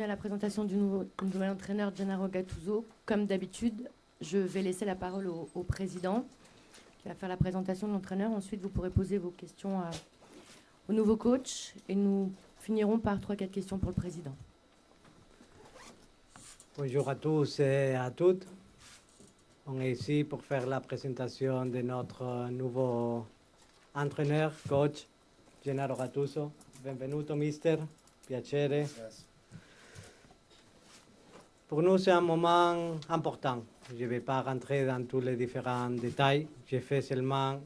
À la présentation du nouvel entraîneur Gennaro Gattuso, comme d'habitude, je vais laisser la parole au président qui va faire la présentation de l'entraîneur. Ensuite, vous pourrez poser vos questions au nouveau coach et nous finirons par 3-4 questions pour le président. Bonjour à tous et à toutes. On est ici pour faire la présentation de notre nouveau entraîneur, coach, Gennaro Gattuso. Benvenuto, mister. Piacere. Grazie. Pour nous, c'est un moment important. Je ne vais pas rentrer dans tous les différents détails. J'ai fait seulement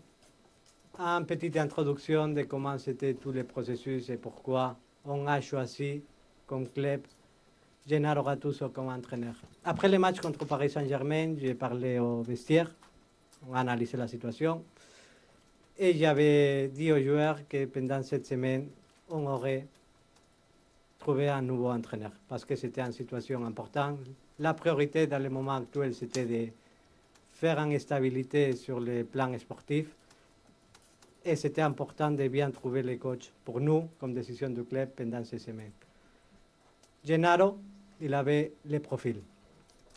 une petite introduction de comment c'était tout le processus et pourquoi on a choisi comme club Gennaro Gattuso comme entraîneur. Après le match contre Paris Saint-Germain, j'ai parlé au vestiaire, on a analysé la situation et j'avais dit aux joueurs que pendant cette semaine, on aurait trouvé un nouveau entraîneur parce que c'était une situation importante. La priorité dans le moment actuel, c'était de faire une stabilité sur le plan sportif et c'était important de bien trouver les coachs pour nous comme décision du club pendant ces semaines. Gennaro, il avait les profils,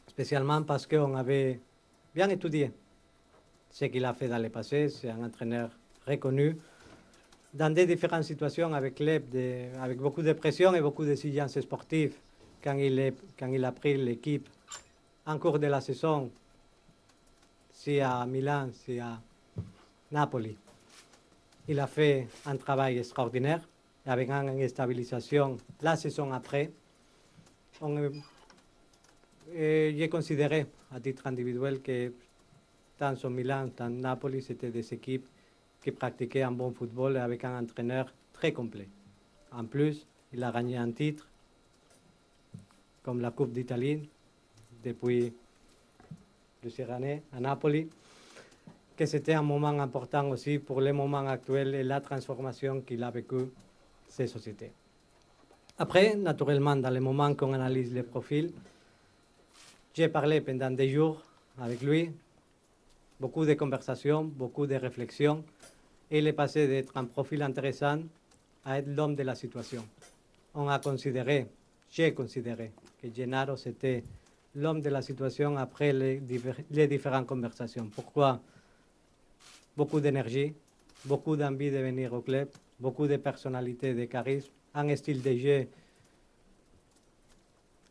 spécialement parce qu'on avait bien étudié ce qu'il a fait dans le passé. C'est un entraîneur reconnu dans des différentes situations avec club, avec beaucoup de pression et beaucoup d'exigences sportives. Quand il a pris l'équipe en cours de la saison, si à Milan, si à Napoli, il a fait un travail extraordinaire avec une stabilisation la saison après. J'ai considéré à titre individuel que tant au Milan, tant Napoli, c'était des équipes qui pratiquaient un bon football avec un entraîneur très complet. En plus, il a gagné un titre comme la Coupe d'Italie depuis plusieurs années à Napoli, que c'était un moment important aussi pour le moment actuel et la transformation qu'il a vécu ces sociétés. Après, naturellement, dans les moments qu'on analyse les profils, j'ai parlé pendant des jours avec lui, beaucoup de conversations, beaucoup de réflexions, et il est passé d'être un profil intéressant à être l'homme de la situation. On a considéré, j'ai considéré, que Gennaro c'était l'homme de la situation après les différentes conversations. Pourquoi? Beaucoup d'énergie, beaucoup d'envie de venir au club, beaucoup de personnalité, de charisme, un style de jeu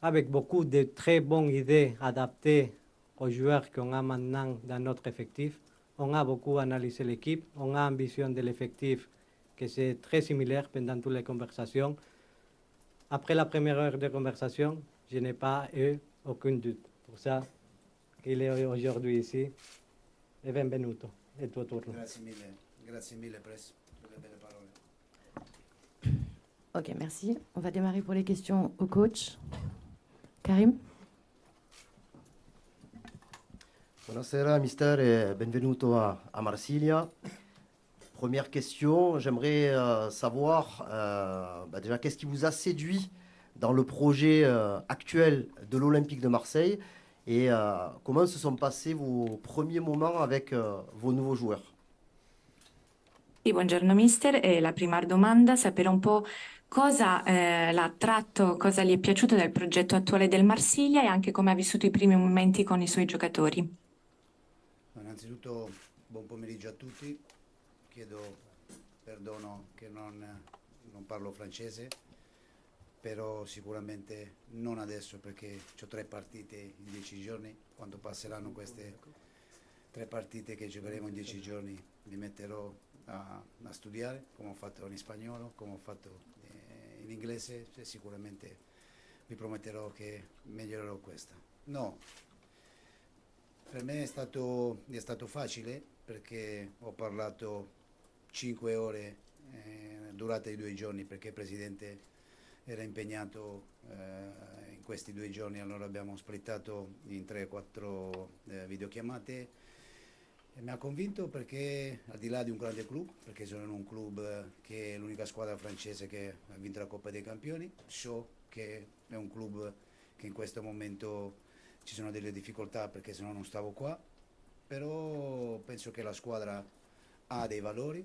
avec beaucoup de très bonnes idées adaptées aux joueurs qu'on a maintenant dans notre effectif. On a beaucoup analysé l'équipe, on a une vision de l'effectif que c'est très similaire pendant toutes les conversations. Après la première heure de conversation, je n'ai pas eu aucun doute. Pour ça qu'il est aujourd'hui ici. Et benvenuto. È tuo turno. Grazie mille Press per le belle parole. Ok, merci. On va démarrer pour les questions au coach. Karim. Buonasera mister et benvenuto à Marsiglia. Première question, j'aimerais savoir déjà qu'est-ce qui vous a séduit dans le projet actuel de l'Olympique de Marseille et comment se sont passés vos premiers moments avec vos nouveaux joueurs? Sì, buongiorno mister, la prima domanda, sapere un po' cosa l'ha attratto, cosa gli è piaciuto del progetto attuale del Marsiglia e anche come ha vissuto i primi momenti con i suoi giocatori. Innanzitutto buon pomeriggio a tutti, chiedo perdono che non parlo francese, però sicuramente non adesso perché ho 3 partite in 10 giorni, quando passeranno queste 3 partite che giocheremo in 10 giorni mi metterò a studiare come ho fatto in spagnolo, come ho fatto in inglese e sicuramente vi prometterò che migliorerò questa. No, per me è stato facile perché ho parlato 5 ore durante i 2 giorni perché il Presidente era impegnato in questi 2 giorni, allora abbiamo splittato in 3-4 videochiamate. E mi ha convinto perché al di là di un grande club, perché sono in un club che è l'unica squadra francese che ha vinto la Coppa dei Campioni, so che è un club che in questo momento ci sono delle difficoltà perché se no non stavo qua, però penso che la squadra ha dei valori,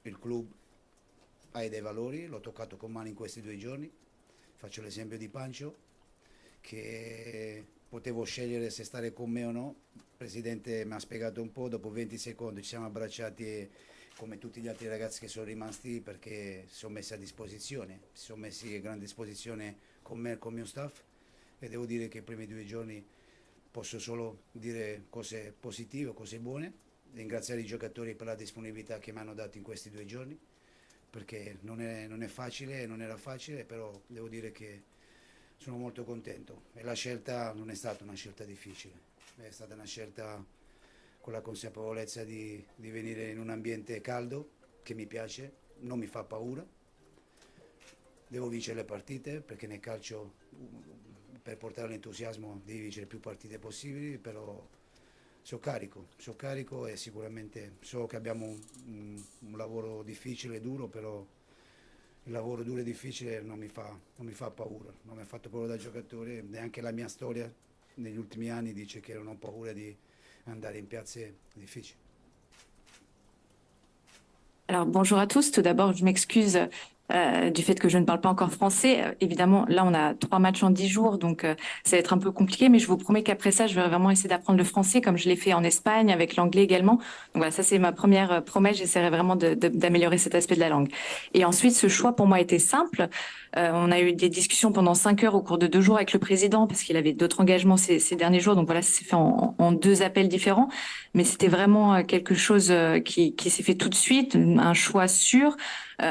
il club ha dei valori, l'ho toccato con mano in questi 2 giorni, Faccio l'esempio di Pancio, che potevo scegliere se stare con me o no. Il presidente mi ha spiegato un po', dopo 20 secondi ci siamo abbracciati e come tutti gli altri ragazzi che sono rimasti, perché si sono messi a disposizione, si sono messi a grande disposizione con me e con il mio staff, e devo dire che i primi 2 giorni posso solo dire cose positive, cose buone, ringraziare i giocatori per la disponibilità che mi hanno dato in questi 2 giorni, perché non è facile, non era facile, però devo dire che sono molto contento e la scelta non è stata una scelta difficile, è stata una scelta con la consapevolezza di venire in un ambiente caldo che mi piace, non mi fa paura. Devo vincere le partite perché nel calcio per portare l'entusiasmo devi vincere più partite possibili, però sono carico e sicuramente so che abbiamo un lavoro difficile e duro, però il lavoro duro e difficile non mi fa paura, non mi ha fatto paura da giocatore, neanche la mia storia negli ultimi anni dice che non ho paura di andare in piazze difficili. Alors, bonjour à tous. Tout d'abord, je m'excuse du fait que je ne parle pas encore français. Évidemment, là, on a 3 matchs en 10 jours, donc ça va être un peu compliqué, mais je vous promets qu'après ça, je vais vraiment essayer d'apprendre le français comme je l'ai fait en Espagne, avec l'anglais également. Donc voilà, ça, c'est ma première promesse. J'essaierai vraiment d'améliorer cet aspect de la langue. Et ensuite, ce choix, pour moi, a été simple. On a eu des discussions pendant 5 heures au cours de 2 jours avec le président, parce qu'il avait d'autres engagements ces derniers jours. Donc voilà, ça s'est fait en 2 appels différents. Mais c'était vraiment quelque chose qui s'est fait tout de suite, un choix sûr.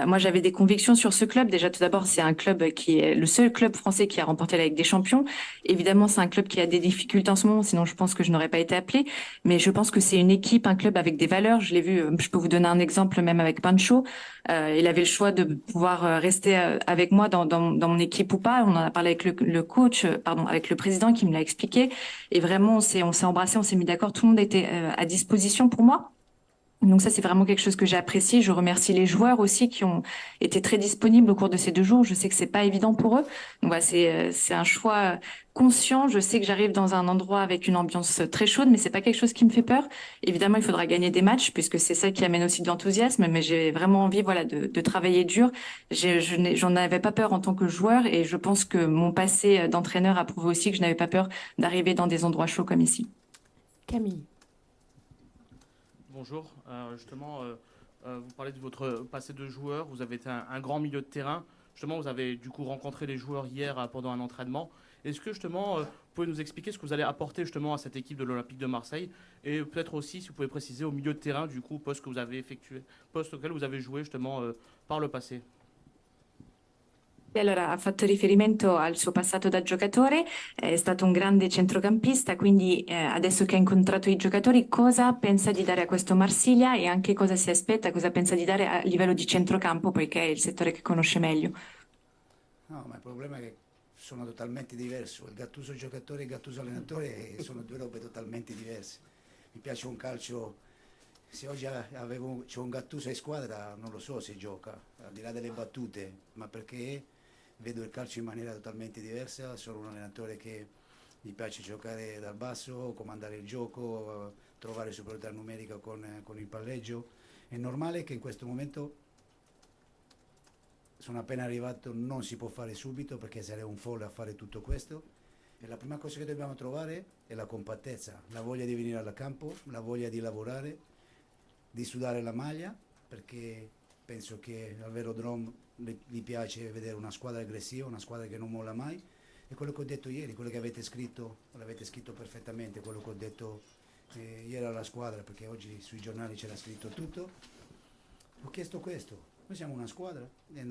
Moi, j'avais des convictions sur ce club. Déjà, tout d'abord, c'est un club qui est le seul club français qui a remporté la Ligue des Champions. Évidemment, c'est un club qui a des difficultés en ce moment, sinon je pense que je n'aurais pas été appelée. Mais je pense que c'est une équipe, un club avec des valeurs. Je l'ai vu, je peux vous donner un exemple même avec Pancho. Il avait le choix de pouvoir rester avec moi dans mon équipe ou pas. On en a parlé avec le coach, pardon, avec le président qui me l'a expliqué. Et vraiment, on s'est embrassé, on s'est mis d'accord. Tout le monde était à disposition pour moi. Donc ça, c'est vraiment quelque chose que j'ai apprécié. Je remercie les joueurs aussi qui ont été très disponibles au cours de ces 2 jours. Je sais que c'est pas évident pour eux. Donc voilà, c'est un choix conscient. Je sais que j'arrive dans un endroit avec une ambiance très chaude, mais c'est pas quelque chose qui me fait peur. Évidemment, il faudra gagner des matchs puisque c'est ça qui amène aussi de l'enthousiasme. Mais j'ai vraiment envie, voilà, de travailler dur. J'en avais pas peur en tant que joueur et je pense que mon passé d'entraîneur a prouvé aussi que je n'avais pas peur d'arriver dans des endroits chauds comme ici. Camille. Bonjour, justement, vous parlez de votre passé de joueur, vous avez été un grand milieu de terrain, justement vous avez du coup rencontré les joueurs hier pendant un entraînement. Est-ce que justement, vous pouvez nous expliquer ce que vous allez apporter justement à cette équipe de l'Olympique de Marseille et peut-être aussi si vous pouvez préciser au milieu de terrain du coup, poste que vous avez effectué, poste auquel vous avez joué justement par le passé. Allora, ha fatto riferimento al suo passato da giocatore, è stato un grande centrocampista, quindi adesso che ha incontrato i giocatori, cosa pensa di dare a questo Marsiglia e anche cosa si aspetta, cosa pensa di dare a livello di centrocampo, poiché è il settore che conosce meglio? No, ma il problema è che sono totalmente diversi. Il Gattuso giocatore e il Gattuso allenatore sono 2 robe totalmente diverse. Mi piace un calcio, se oggi c'è un Gattuso in squadra non lo so se gioca, al di là delle battute, ma perché vedo il calcio in maniera totalmente diversa. Sono un allenatore che mi piace giocare dal basso, comandare il gioco, trovare superiorità numerica con il palleggio. È normale che in questo momento sono appena arrivato, non si può fare subito perché sarei un folle a fare tutto questo. E la prima cosa che dobbiamo trovare è la compattezza, la voglia di venire al campo, la voglia di lavorare, di sudare la maglia, perché penso che al Velodrome gli piace vedere una squadra aggressiva, una squadra che non molla mai. E quello che ho detto ieri, quello che avete scritto, l'avete scritto perfettamente, quello che ho detto ieri alla squadra, perché oggi sui giornali c'era scritto tutto. Ho chiesto questo, noi siamo una squadra e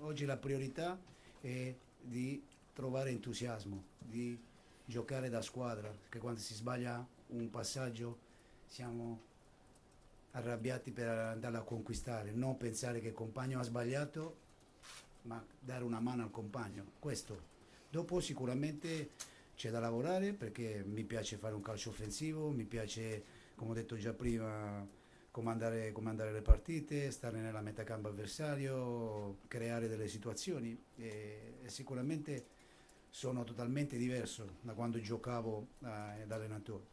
oggi la priorità è di trovare entusiasmo, di giocare da squadra, che quando si sbaglia un passaggio siamo arrabbiati per andarla a conquistare, non pensare che il compagno ha sbagliato, ma dare una mano al compagno, questo. Dopo sicuramente c'è da lavorare perché mi piace fare un calcio offensivo, mi piace, come ho detto già prima, comandare le partite, stare nella metacampo avversario, creare delle situazioni e sicuramente sono totalmente diverso da quando giocavo da allenatore.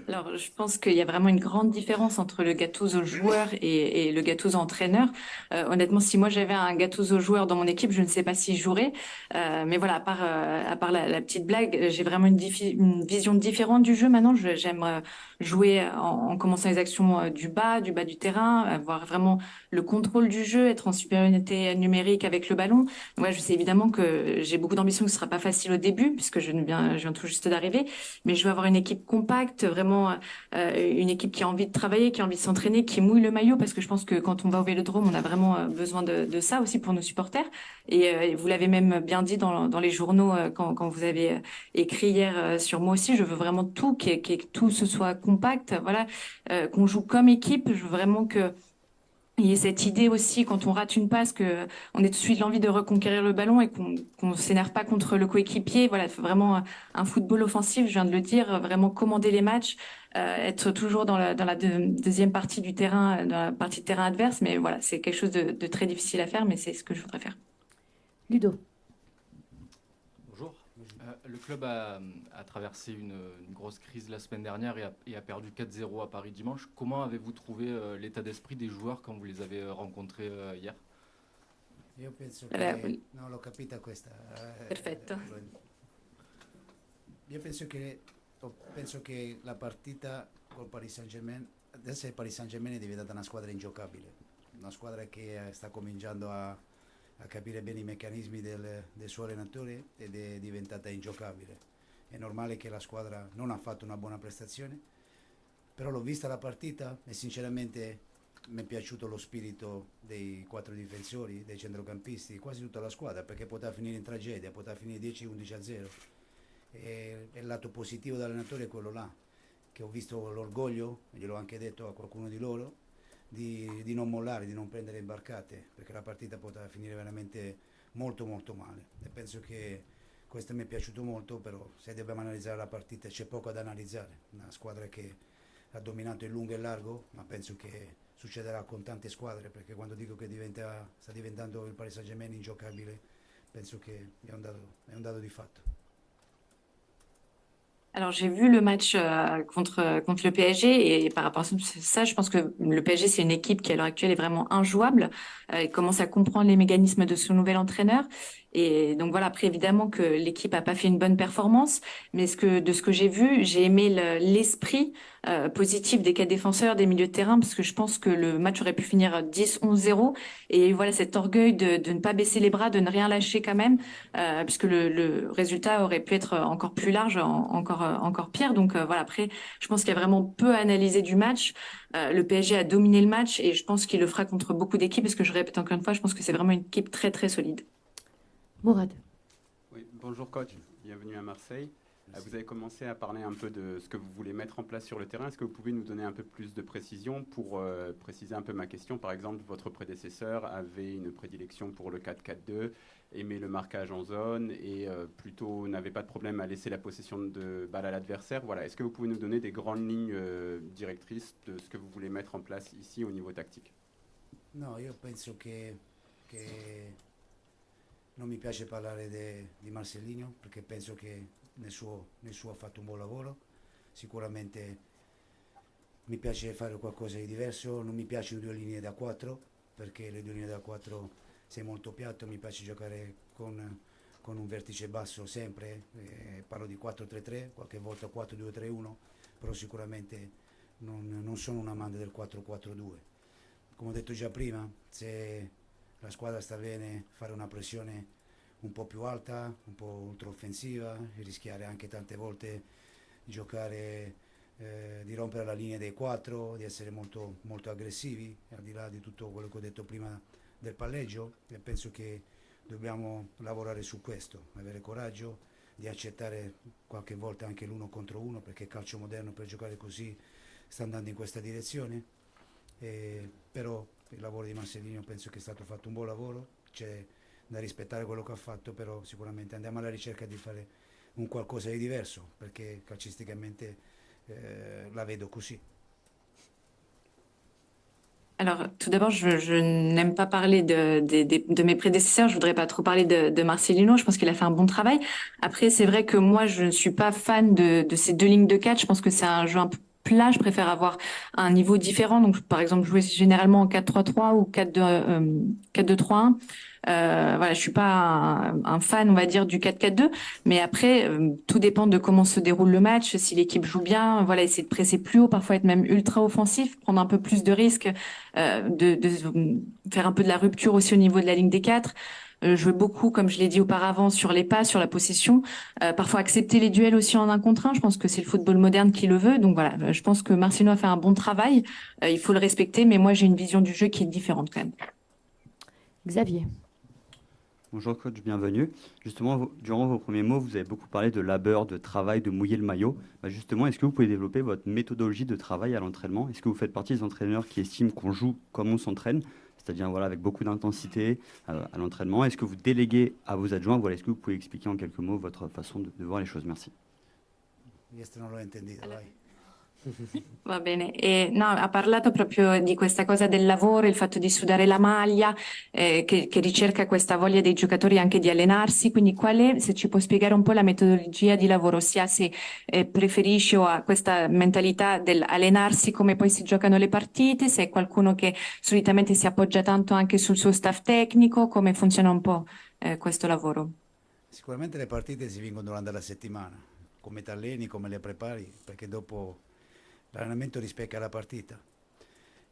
Alors, je pense qu'il y a vraiment une grande différence entre le Gattuso joueur et le Gattuso entraîneur. Honnêtement, si moi j'avais un Gattuso joueur dans mon équipe, je ne sais pas s'il jouerait. Mais voilà, à part la petite blague, j'ai vraiment une vision différente du jeu maintenant. J'aime jouer en commençant les actions du bas du terrain, avoir vraiment le contrôle du jeu, être en supériorité numérique avec le ballon. Ouais, je sais évidemment que j'ai beaucoup d'ambition, que ce sera pas facile au début, puisque je viens tout juste d'arriver. Mais je veux avoir une équipe compacte, vraiment une équipe qui a envie de travailler, qui a envie de s'entraîner, qui mouille le maillot, parce que je pense que quand on va au Vélodrome, on a vraiment besoin de ça aussi pour nos supporters. Et vous l'avez même bien dit dans les journaux quand vous avez écrit hier sur moi aussi, je veux vraiment tout, que tout ce soit compact, voilà, qu'on joue comme équipe. Je veux vraiment que il y a cette idée aussi, quand on rate une passe, que on ait tout de suite l'envie de reconquérir le ballon et qu'on s'énerve pas contre le coéquipier. Voilà, vraiment un football offensif, je viens de le dire, vraiment commander les matchs, être toujours dans la deuxième partie du terrain, dans la partie de terrain adverse. Mais voilà, c'est quelque chose de très difficile à faire, mais c'est ce que je voudrais faire. Ludo. Bonjour. Le club a traversé une grosse crise la semaine dernière et a perdu 4-0 à Paris dimanche. Comment avez-vous trouvé l'état d'esprit des joueurs quand vous les avez rencontrés hier? Io penso Eh, che... No, l'ho capita questa. Perfetto. Io penso che la partita col Paris Saint-Germain, adesso il Paris Saint-Germain è diventata una squadra ingiocabile, una squadra che sta cominciando a capire bene i meccanismi del suo allenatore ed è diventata ingiocabile. È normale che la squadra non ha fatto una buona prestazione, però l'ho vista la partita e sinceramente mi è piaciuto lo spirito dei quattro difensori, dei centrocampisti, quasi tutta la squadra, perché poteva finire in tragedia, poteva finire 10-11-0. E il lato positivo dell'allenatore è quello là, che ho visto l'orgoglio, gliel'ho anche detto a qualcuno di loro, di non mollare, di non prendere imbarcate, perché la partita poteva finire veramente molto molto male. E penso che questo mi è piaciuto molto, però se dobbiamo analizzare la partita c'è poco da analizzare. Una squadra che ha dominato in lungo e largo, ma penso che succederà con tante squadre, perché quando dico che sta diventando il Paris Saint-Germain ingiocabile, penso che è un dato di fatto. Alors j'ai vu le match contre le PSG et par rapport à ça, je pense que le PSG c'est une équipe qui à l'heure actuelle est vraiment injouable. Il commence à comprendre les mécanismes de son nouvel entraîneur et donc voilà. Après évidemment que l'équipe a pas fait une bonne performance, mais de ce que j'ai vu, j'ai aimé l'esprit positif des quatre défenseurs, des milieux de terrain, parce que je pense que le match aurait pu finir 10-11-0 et voilà cet orgueil de ne pas baisser les bras, de ne rien lâcher quand même. Puisque le résultat aurait pu être encore plus large, encore pire. Donc voilà, après, je pense qu'il y a vraiment peu à analyser du match. Le PSG a dominé le match et je pense qu'il le fera contre beaucoup d'équipes, parce que je répète encore une fois, je pense que c'est vraiment une équipe très très solide. Mourad. Oui, bonjour coach, bienvenue à Marseille. Vous avez commencé à parler un peu de ce que vous voulez mettre en place sur le terrain. Est-ce que vous pouvez nous donner un peu plus de précision pour préciser un peu ma question? Par exemple, votre prédécesseur avait une prédilection pour le 4-4-2, aimait le marquage en zone et plutôt n'avait pas de problème à laisser la possession de balle à l'adversaire. Voilà. Est-ce que vous pouvez nous donner des grandes lignes directrices de ce que vous voulez mettre en place ici au niveau tactique? No, io penso che non mi piace parlare di Marcellino, perché penso che nel suo ha fatto un buon lavoro. Sicuramente mi piace fare qualcosa di diverso, non mi piacciono 2 linee da 4, perché le 2 linee da 4 sei molto piatto, mi piace giocare con un vertice basso sempre, parlo di 4-3-3, qualche volta 4-2-3-1, però sicuramente non sono un amante del 4-4-2. Come ho detto già prima, se la squadra sta bene, fare una pressione un po' più alta, un po' ultraoffensiva, e rischiare anche tante volte di giocare, di rompere la linea dei 4, di essere molto, molto aggressivi, al di là di tutto quello che ho detto prima del palleggio. E penso che dobbiamo lavorare su questo, avere coraggio di accettare qualche volta anche l'1 contro 1, perché il calcio moderno per giocare così sta andando in questa direzione. Però il lavoro di Marcellino penso che è stato fatto un buon lavoro, c'è da rispettare quello che ha fatto, però sicuramente andiamo alla ricerca di fare un qualcosa di diverso, perché calcisticamente la vedo così. Alors, tout d'abord, je n'aime pas parler de mes prédécesseurs. Je voudrais pas trop parler de Marcelino. Je pense qu'il a fait un bon travail. Après, c'est vrai que moi, je ne suis pas fan de ces 2 lignes de 4. Je pense que c'est un jeu un peu plat. Je préfère avoir un niveau différent. Donc, par exemple, jouer généralement en 4-3-3 ou 4-2-3-1. Voilà, je suis pas un fan, on va dire, du 4-4-2. Mais après, tout dépend de comment se déroule le match. Si l'équipe joue bien, voilà, essayer de presser plus haut, parfois être même ultra offensif, prendre un peu plus de risques, de faire un peu de la rupture aussi au niveau de la ligne des 4. Jouer beaucoup, comme je l'ai dit auparavant, sur les passes, sur la possession. Parfois accepter les duels aussi en 1 contre 1. Je pense que c'est le football moderne qui le veut. Donc voilà, je pense que Marcelo a fait un bon travail. Il faut le respecter, mais moi j'ai une vision du jeu qui est différente quand même. Xavier. Bonjour coach, bienvenue. Justement, durant vos premiers mots, vous avez beaucoup parlé de labeur, de travail, de mouiller le maillot. Justement, est-ce que vous pouvez développer votre méthodologie de travail à l'entraînement? Est-ce que vous faites partie des entraîneurs qui estiment qu'on joue comme on s'entraîne, c'est-à-dire voilà, avec beaucoup d'intensité à l'entraînement? Est-ce que vous déléguez à vos adjoints? Voilà, est-ce que vous pouvez expliquer en quelques mots votre façon de voir les choses? Merci. Questo non l'ho intendito, vai. Va bene, no, ha parlato proprio di questa cosa del lavoro, il fatto di sudare la maglia, che ricerca questa voglia dei giocatori anche di allenarsi, quindi qual è, se ci può spiegare un po' la metodologia di lavoro, ossia se preferisce o ha questa mentalità dell'allenarsi come poi si giocano le partite, se è qualcuno che solitamente si appoggia tanto anche sul suo staff tecnico, come funziona un po' questo lavoro? Sicuramente le partite si vincono durante la settimana, come ti alleni, come le prepari, perché dopo l'allenamento rispecchia la partita.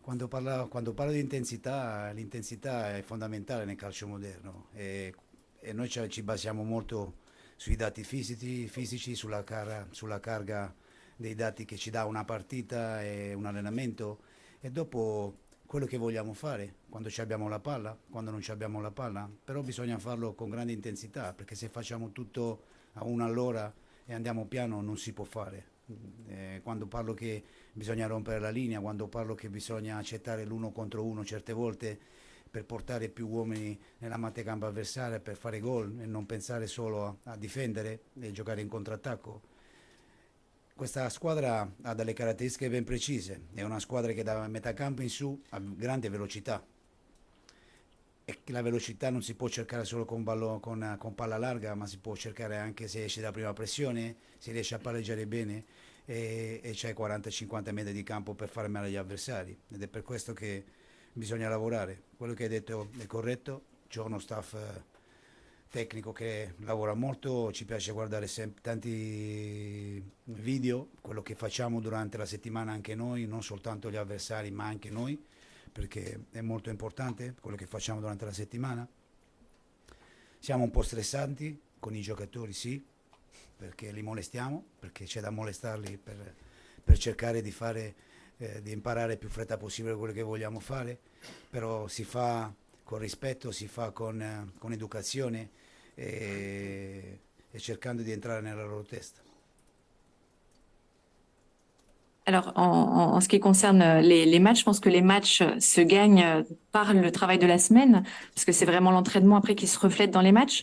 Quando parlo di intensità, l'intensità è fondamentale nel calcio moderno e noi ci basiamo molto sui dati fisici sulla carga dei dati che ci dà una partita e un allenamento e dopo quello che vogliamo fare quando ci abbiamo la palla, quando non ci abbiamo la palla, però bisogna farlo con grande intensità perché se facciamo tutto a una all'ora e andiamo piano non si può fare. Quando parlo che bisogna rompere la linea, quando parlo che bisogna accettare l'1 contro 1 certe volte per portare più uomini nella matecampo avversaria per fare gol e non pensare solo a difendere e giocare in contrattacco. Questa squadra ha delle caratteristiche ben precise, è una squadra che da metà campo in su ha grande velocità e la velocità non si può cercare solo con palla larga, ma si può cercare anche se esce da prima pressione, si riesce a palleggiare bene e c'è 40-50 metri di campo per fare male agli avversari ed è per questo che bisogna lavorare. Quello che hai detto è corretto, c'è uno staff tecnico che lavora molto, ci piace guardare tanti video, quello che facciamo durante la settimana anche noi, non soltanto gli avversari ma anche noi, perché è molto importante quello che facciamo durante la settimana. Siamo un po' stressanti con i giocatori, sì, perché li molestiamo, perché c'è da molestarli per cercare di imparare più fretta possibile quello che vogliamo fare, però si fa con rispetto, si fa con educazione e cercando di entrare nella loro testa. Alors, en ce qui concerne les matchs, je pense que les matchs se gagnent par le travail de la semaine, parce que c'est vraiment l'entraînement après qui se reflète dans les matchs.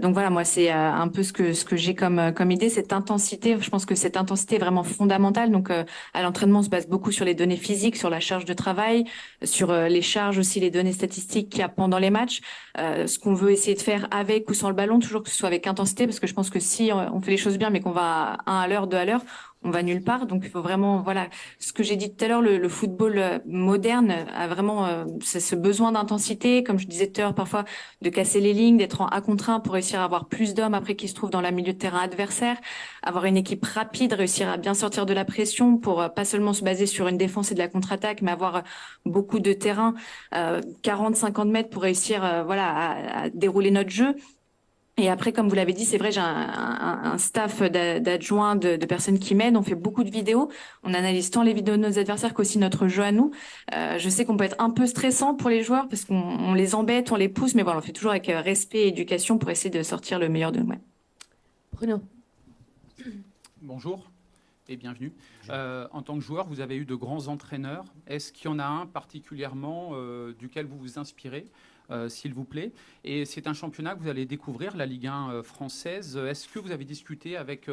Donc voilà, moi, c'est un peu ce que j'ai comme idée, cette intensité. Je pense que cette intensité est vraiment fondamentale. Donc, à l'entraînement, on se base beaucoup sur les données physiques, sur la charge de travail, sur les charges aussi, les données statistiques qu'il y a pendant les matchs. Ce qu'on veut essayer de faire avec ou sans le ballon, toujours que ce soit avec intensité, parce que je pense que si on fait les choses bien, mais qu'on va 1 à l'heure, 2 à l'heure, on va nulle part. Donc, il faut vraiment, voilà, ce que j'ai dit tout à l'heure, le football moderne a vraiment ce besoin d'intensité, comme je disais tout à l'heure, parfois de casser les lignes, d'être en 1 contre 1 pour réussir à avoir plus d'hommes après qui se trouvent dans la milieu de terrain adversaire, avoir une équipe rapide, réussir à bien sortir de la pression pour pas seulement se baser sur une défense et de la contre-attaque, mais avoir beaucoup de terrain, 40-50 mètres pour réussir, voilà, à dérouler notre jeu. Et après, comme vous l'avez dit, c'est vrai, j'ai un staff d'adjoints, de personnes qui m'aident. On fait beaucoup de vidéos. On analyse tant les vidéos de nos adversaires qu'aussi notre jeu à nous. Je sais qu'on peut être un peu stressant pour les joueurs parce qu'on les embête, on les pousse, mais voilà, on fait toujours avec respect et éducation pour essayer de sortir le meilleur de nous. Bruno. Bonjour et bienvenue. En tant que joueur, vous avez eu de grands entraîneurs. Est-ce qu'il y en a un particulièrement duquel vous vous inspirez s'il vous plaît. Et c'est un championnat que vous allez découvrir, la Ligue 1 française. Est-ce que vous avez discuté avec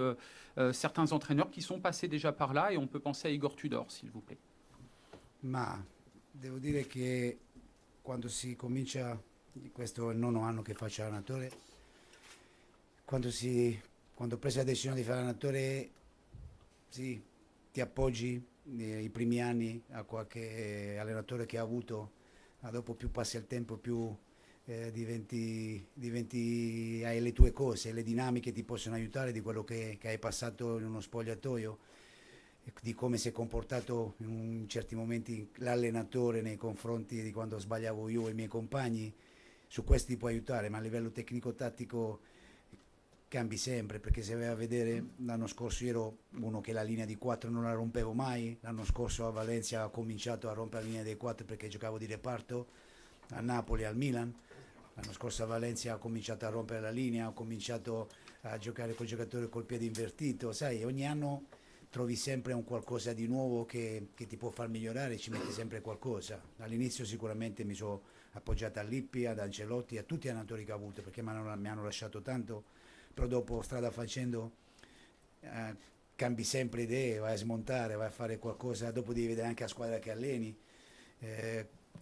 certains entraîneurs qui sont passés déjà par là? Et on peut penser à Igor Tudor, s'il vous plaît. Ma devo dire che quando si comincia, questo è il 9° anno che faccio allenatore, quando ho preso la decisione di fare allenatore, sì, ti appoggi i primi anni a qualche allenatore che ha avuto, ma dopo più passa il tempo più hai le tue cose, le dinamiche ti possono aiutare di quello che hai passato in uno spogliatoio, di come si è comportato in certi momenti l'allenatore nei confronti di quando sbagliavo io e i miei compagni. Su questo ti può aiutare, ma a livello tecnico-tattico cambi sempre, perché se vai a vedere l'anno scorso io ero uno che la linea di 4 non la rompevo mai, l'anno scorso a Valencia ho cominciato a rompere la linea dei 4 perché giocavo di reparto, a Napoli, al Milan. L'anno scorso a Valencia ho cominciato a rompere la linea, ho cominciato a giocare col giocatore col piede invertito, sai, ogni anno trovi sempre un qualcosa di nuovo che ti può far migliorare, ci metti sempre qualcosa. All'inizio sicuramente mi sono appoggiato a Lippi, ad Ancelotti, a tutti gli allenatori che ho avuto, perché mi hanno lasciato tanto, però dopo strada facendo cambi sempre idee, vai a smontare, vai a fare qualcosa, dopo devi vedere anche la squadra che alleni,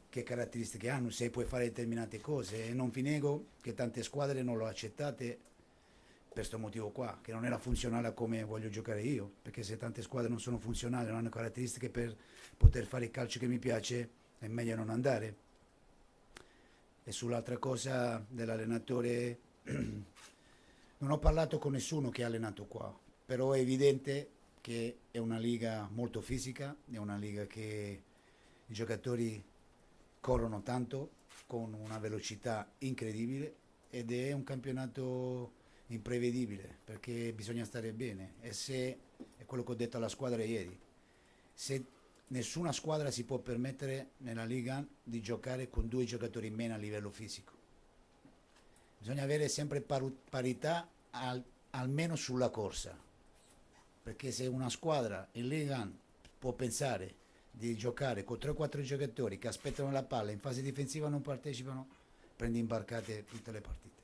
che caratteristiche hanno, se puoi fare determinate cose, e non vi nego che tante squadre non l'ho accettate per questo motivo qua, che non era funzionale a come voglio giocare io, perché se tante squadre non sono funzionali, non hanno caratteristiche per poter fare il calcio che mi piace, è meglio non andare. E sull'altra cosa dell'allenatore, non ho parlato con nessuno che ha allenato qua, però è evidente che è una liga molto fisica, è una liga che i giocatori corrono tanto, con una velocità incredibile, ed è un campionato imprevedibile, perché bisogna stare bene, e se, è quello che ho detto alla squadra ieri, se nessuna squadra si può permettere nella Liga di giocare con 2 giocatori in meno a livello fisico, bisogna avere sempre parità almeno sulla corsa, perché se una squadra in Liga può pensare di giocare con 3 o 4 giocatori che aspettano la palla in fase difensiva, non partecipano, prendi imbarcate tutte le partite.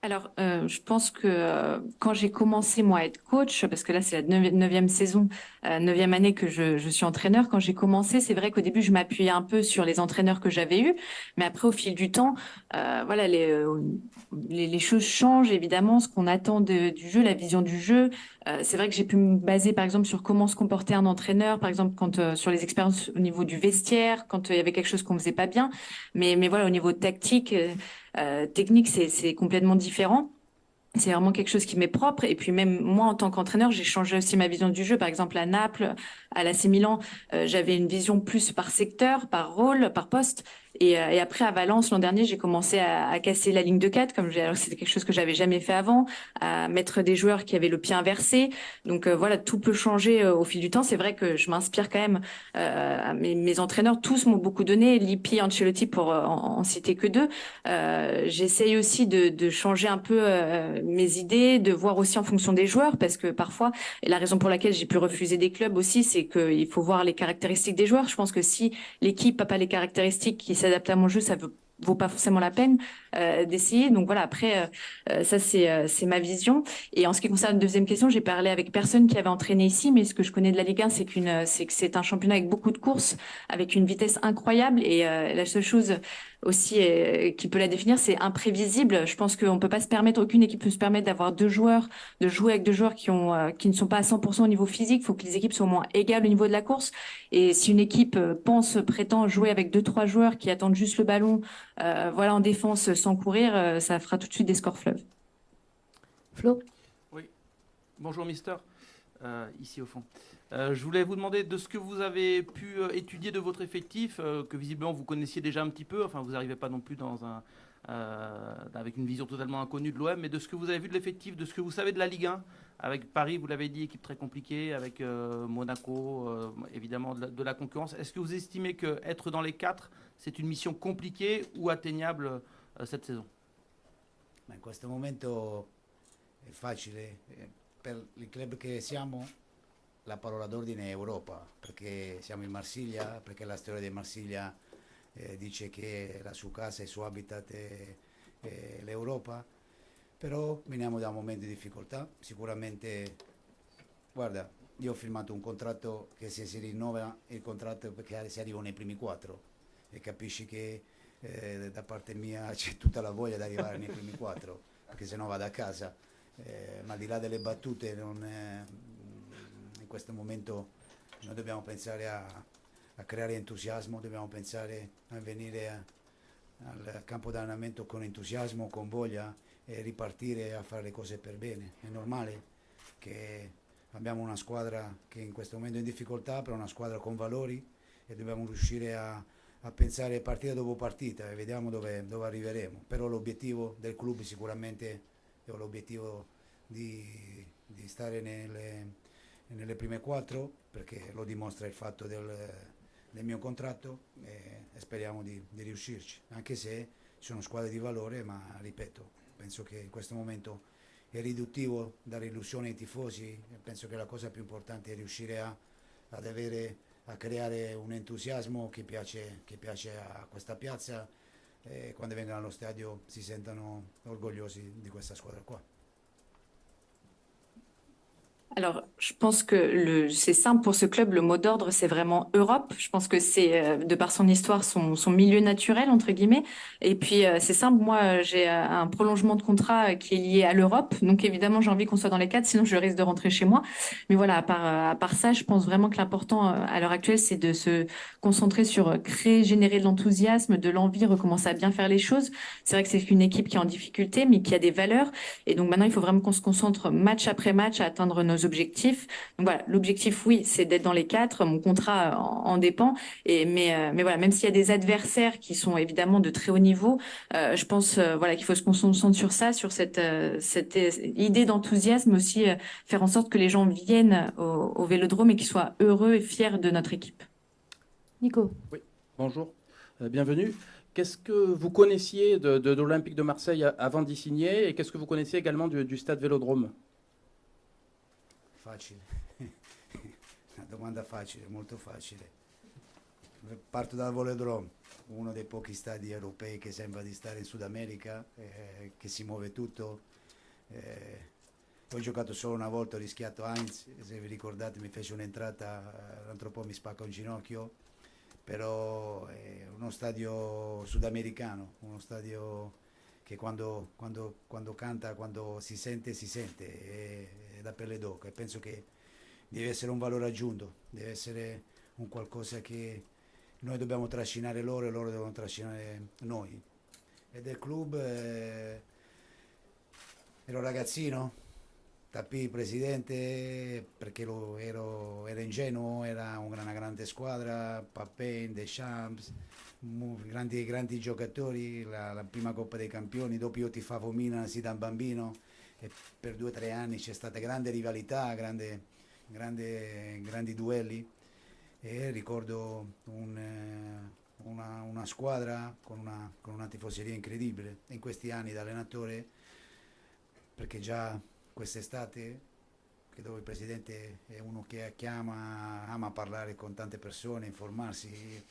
Alors, je pense que quand j'ai commencé moi à être coach, parce que là c'est la neuvième saison, 9e année que je suis entraîneur, quand j'ai commencé, c'est vrai qu'au début je m'appuyais un peu sur les entraîneurs que j'avais eus, mais après au fil du temps, voilà, les choses changent évidemment, ce qu'on attend du jeu, la vision du jeu. C'est vrai que j'ai pu me baser par exemple sur comment se comportait un entraîneur, par exemple quand sur les expériences au niveau du vestiaire, quand il y avait quelque chose qu'on faisait pas bien, mais voilà, au niveau tactique. Technique, c'est complètement différent. C'est vraiment quelque chose qui m'est propre. Et puis même moi, en tant qu'entraîneur, j'ai changé aussi ma vision du jeu. Par exemple, à Naples, à l'AC Milan, j'avais une vision plus par secteur, par rôle, par poste. Et après, à Valence, l'an dernier, j'ai commencé à casser la ligne de 4, alors c'était quelque chose que j'avais jamais fait avant, à mettre des joueurs qui avaient le pied inversé. Donc voilà, tout peut changer au fil du temps. C'est vrai que je m'inspire quand même. Mes entraîneurs, tous m'ont beaucoup donné. Lippi, Ancelotti, pour en citer que 2. J'essaye aussi de changer un peu mes idées, de voir aussi en fonction des joueurs, parce que parfois, et la raison pour laquelle j'ai pu refuser des clubs aussi, c'est qu'il faut voir les caractéristiques des joueurs. Je pense que si l'équipe n'a pas les caractéristiques qui s'adaptent à mon jeu, ça vaut pas forcément la peine d'essayer. Donc voilà, après, ça c'est ma vision. Et en ce qui concerne la deuxième question, j'ai parlé avec personne qui avait entraîné ici, mais ce que je connais de la Ligue 1, c'est que c'est un championnat avec beaucoup de courses, avec une vitesse incroyable. Et la seule chose aussi qui peut la définir, c'est imprévisible. Je pense qu'on peut pas se permettre, aucune équipe peut se permettre d'avoir 2 joueurs, de jouer avec 2 joueurs qui ne sont pas à 100% au niveau physique. Il faut que les équipes soient au moins égales au niveau de la course. Et si une équipe prétend jouer avec 2-3 joueurs qui attendent juste le ballon, voilà, en défense sans courir, ça fera tout de suite des scores fleuves. Flo? Oui. Bonjour, mister. Ici au fond. Je voulais vous demander de ce que vous avez pu étudier de votre effectif, que visiblement vous connaissiez déjà un petit peu, enfin vous n'arrivez pas non plus avec une vision totalement inconnue de l'OM, mais de ce que vous avez vu de l'effectif, de ce que vous savez de la Ligue 1, avec Paris, vous l'avez dit, équipe très compliquée, avec Monaco, évidemment de la concurrence. Est-ce que vous estimez qu'être dans les 4, c'est une mission compliquée ou atteignable cette saison? Ma in questo momento è facile, per il club che siamo la parola d'ordine è Europa, perché siamo in Marsiglia, perché la storia di Marsiglia dice che la sua casa e il suo habitat è l'Europa, però veniamo da un momento di difficoltà, sicuramente, guarda, io ho firmato un contratto che se si rinnova il contratto perché si arriva nei primi 4 e capisci che da parte mia c'è tutta la voglia di arrivare nei primi 4, perché sennò vado a casa. ma al di là delle battute in questo momento noi dobbiamo pensare a creare entusiasmo, dobbiamo pensare a venire al campo d'allenamento con entusiasmo, con voglia e ripartire a fare le cose per bene. È normale che abbiamo una squadra che in questo momento è in difficoltà, però una squadra con valori e dobbiamo riuscire a pensare partita dopo partita e vediamo dove arriveremo. Però l'obiettivo del club sicuramente è l'obiettivo di stare nelle prime 4, perché lo dimostra il fatto del mio contratto e speriamo di riuscirci, anche se sono squadre di valore, ma ripeto, penso che in questo momento è riduttivo dare illusione ai tifosi. Penso che la cosa più importante è riuscire a creare un entusiasmo che piace a questa piazza e quando vengono allo stadio si sentano orgogliosi di questa squadra qua. Alors, je pense que c'est simple pour ce club, le mot d'ordre, c'est vraiment Europe. Je pense que c'est, de par son histoire, son milieu naturel, entre guillemets. Et puis, c'est simple, moi, j'ai un prolongement de contrat qui est lié à l'Europe. Donc, évidemment, j'ai envie qu'on soit dans les 4, sinon je risque de rentrer chez moi. Mais voilà, à part ça, je pense vraiment que l'important à l'heure actuelle, c'est de se concentrer sur créer, générer de l'enthousiasme, de l'envie, recommencer à bien faire les choses. C'est vrai que c'est une équipe qui est en difficulté, mais qui a des valeurs. Et donc, maintenant, il faut vraiment qu'on se concentre match après match à atteindre nos objectifs. Donc voilà, l'objectif, oui, c'est d'être dans les 4. Mon contrat en dépend. Mais voilà, même s'il y a des adversaires qui sont évidemment de très haut niveau, je pense voilà, qu'il faut se concentrer sur ça, sur cette idée d'enthousiasme aussi, faire en sorte que les gens viennent au Vélodrome et qu'ils soient heureux et fiers de notre équipe. Nico. Oui, bonjour, bienvenue. Qu'est-ce que vous connaissiez de l'Olympique de Marseille avant d'y signer et qu'est-ce que vous connaissiez également du stade Vélodrome? Facile, una domanda facile, molto facile. Parto dal Velodrome, uno dei pochi stadi europei che sembra di stare in Sud America, che si muove tutto. Ho giocato solo una volta, ho rischiato Heinz, se vi ricordate mi fece un'entrata, l'altro po' mi spacca un ginocchio, però è uno stadio sudamericano, uno stadio che quando canta, quando si sente, è da pelle d'oca e penso che deve essere un valore aggiunto, deve essere un qualcosa che noi dobbiamo trascinare loro e loro devono trascinare noi. E del club ero ragazzino, Tappi presidente perché ero ingenuo, era una grande squadra, Papin, Deschamps, grandi giocatori, la prima Coppa dei Campioni, dopo io tifavo Milan sì da bambino e per 2 o 3 anni c'è stata grande rivalità, grandi duelli e ricordo una squadra con una tifoseria incredibile. In questi anni da allenatore, perché già quest'estate, che dove il presidente è uno che ama parlare con tante persone, informarsi,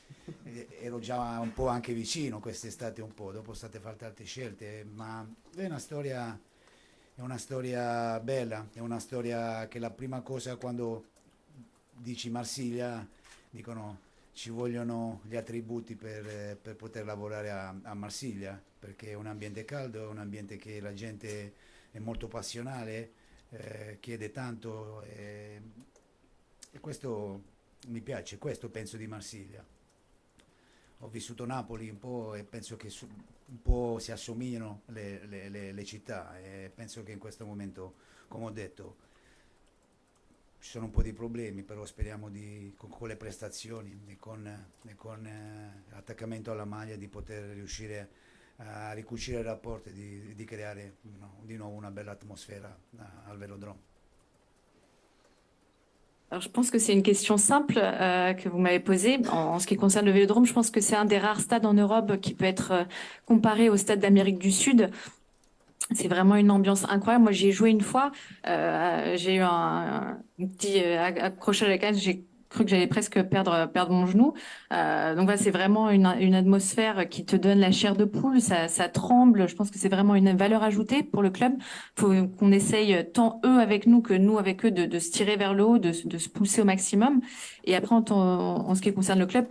ero già un po' anche vicino quest'estate un po', dopo state fatte altre scelte, ma è una storia bella, è una storia che la prima cosa quando dici Marsiglia, dicono ci vogliono gli attributi per poter lavorare a Marsiglia, perché è un ambiente caldo, è un ambiente che la gente è molto passionale, chiede tanto e questo mi piace, questo penso di Marsiglia. Ho vissuto Napoli un po' e penso che un po' si assomigliano le città e penso che in questo momento, come ho detto, ci sono un po' di problemi, però speriamo con le prestazioni e con l'attaccamento alla maglia di poter riuscire a ricucire il rapporto e di creare di nuovo una belle atmosphère al Vélodrome. Alors, je pense que c'est une question simple que vous m'avez posée. En ce qui concerne le Vélodrome, je pense que c'est un des rares stades en Europe qui peut être comparé au stade d'Amérique du Sud. C'est vraiment une ambiance incroyable. Moi, j'y ai joué une fois. J'ai eu un petit accrochage avec elle. J'ai cru que j'allais presque perdre mon genou. Donc voilà, c'est vraiment une atmosphère qui te donne la chair de poule, ça tremble. Je pense que c'est vraiment une valeur ajoutée pour le club. Faut qu'on essaye, tant eux avec nous que nous avec eux, de se tirer vers le haut, de se pousser au maximum. Et après, en ce qui concerne le club,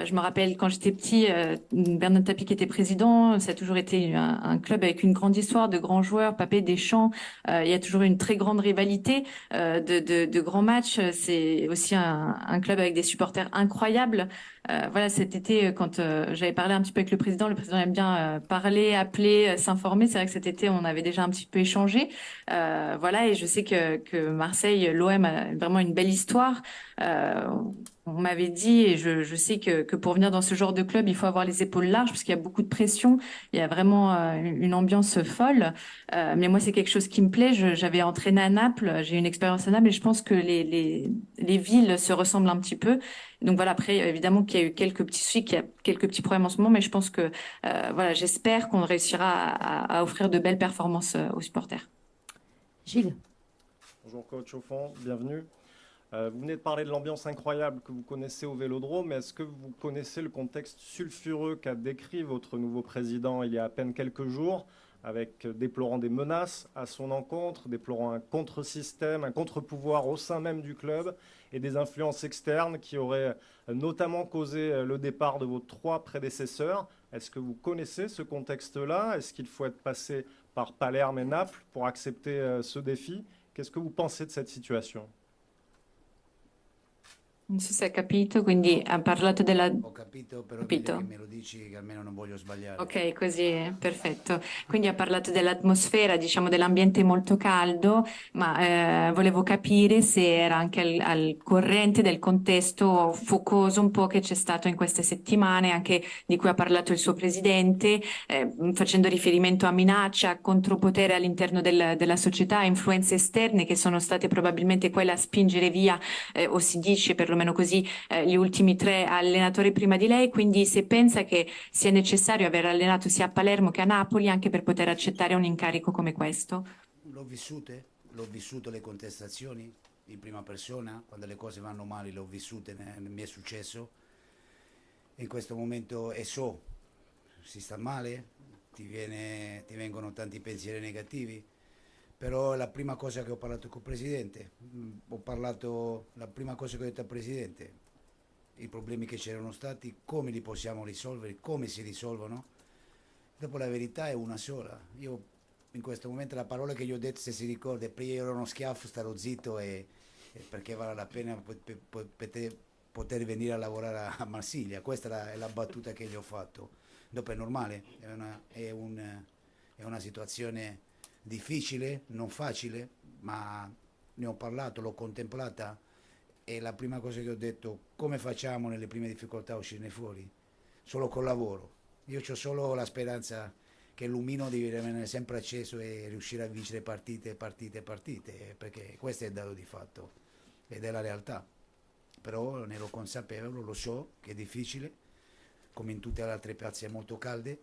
je me rappelle quand j'étais petit, Bernard Tapie qui était président, ça a toujours été un club avec une grande histoire, de grands joueurs, Papé, Deschamps. Il y a toujours une très grande rivalité, de grands matchs. C'est aussi un club avec des supporters incroyables. Voilà, cet été, quand j'avais parlé un petit peu avec le président aime bien parler, appeler, s'informer. C'est vrai que cet été, on avait déjà un petit peu échangé. Voilà, et je sais que Marseille, l'OM a vraiment une belle histoire. On m'avait dit, et je sais que pour venir dans ce genre de club, il faut avoir les épaules larges parce qu'il y a beaucoup de pression. Il y a vraiment une ambiance folle. Mais moi, c'est quelque chose qui me plaît. J'avais entraîné à Naples, j'ai une expérience à Naples et je pense que les villes se ressemblent un petit peu. Donc voilà, après, évidemment qu'il y a eu quelques petits soucis, qu'il y a quelques petits problèmes en ce moment, mais je pense que voilà, j'espère qu'on réussira à offrir de belles performances aux supporters. Gilles. Bonjour coach, au fond, bienvenue. Vous venez de parler de l'ambiance incroyable que vous connaissez au Vélodrome, mais est-ce que vous connaissez le contexte sulfureux qu'a décrit votre nouveau président il y a à peine quelques jours, avec déplorant des menaces à son encontre, déplorant un contre-système, un contre-pouvoir au sein même du club et des influences externes qui auraient notamment causé le départ de vos 3 prédécesseurs? Est-ce que vous connaissez ce contexte-là? Est-ce qu'il faut être passé par Palerme et Naples pour accepter ce défi? Qu'est-ce que vous pensez de cette situation? Non so se ha capito, quindi ha parlato della... Ho capito, però meglio che me lo dici che almeno non voglio sbagliare. Ok, così è perfetto. Quindi ha parlato dell'atmosfera, diciamo dell'ambiente molto caldo, ma volevo capire se era anche al corrente del contesto focoso un po' che c'è stato in queste settimane, anche di cui ha parlato il suo presidente, facendo riferimento a minacce, a contropotere all'interno della società, influenze esterne che sono state probabilmente quelle a spingere via, o si dice perlomeno così, gli ultimi 3 allenatori prima di lei, quindi se pensa che sia necessario aver allenato sia a Palermo che a Napoli anche per poter accettare un incarico come questo. L'ho vissuto le contestazioni in prima persona, quando le cose vanno male le ho vissute, mi è successo. In questo momento so, si sta male, ti vengono tanti pensieri negativi, però la prima cosa che ho parlato col Presidente, la prima cosa che ho detto al Presidente, i problemi che c'erano stati, come li possiamo risolvere, come si risolvono. Dopo la verità è una sola. Io in questo momento la parola che gli ho detto, se si ricorda, prima ero uno schiaffo, starò zitto e perché vale la pena poter venire a lavorare a Marsiglia. Questa è la battuta che gli ho fatto. Dopo è normale, è una situazione difficile, non facile, ma ne ho parlato, l'ho contemplata e la prima cosa che ho detto, come facciamo nelle prime difficoltà a uscirne fuori? Solo col lavoro. Io ho solo la speranza che il lumino deve rimanere sempre acceso e riuscire a vincere partite, perché questo è il dato di fatto ed è la realtà. Però ne ero consapevole, lo so che è difficile, come in tutte le altre piazze molto calde,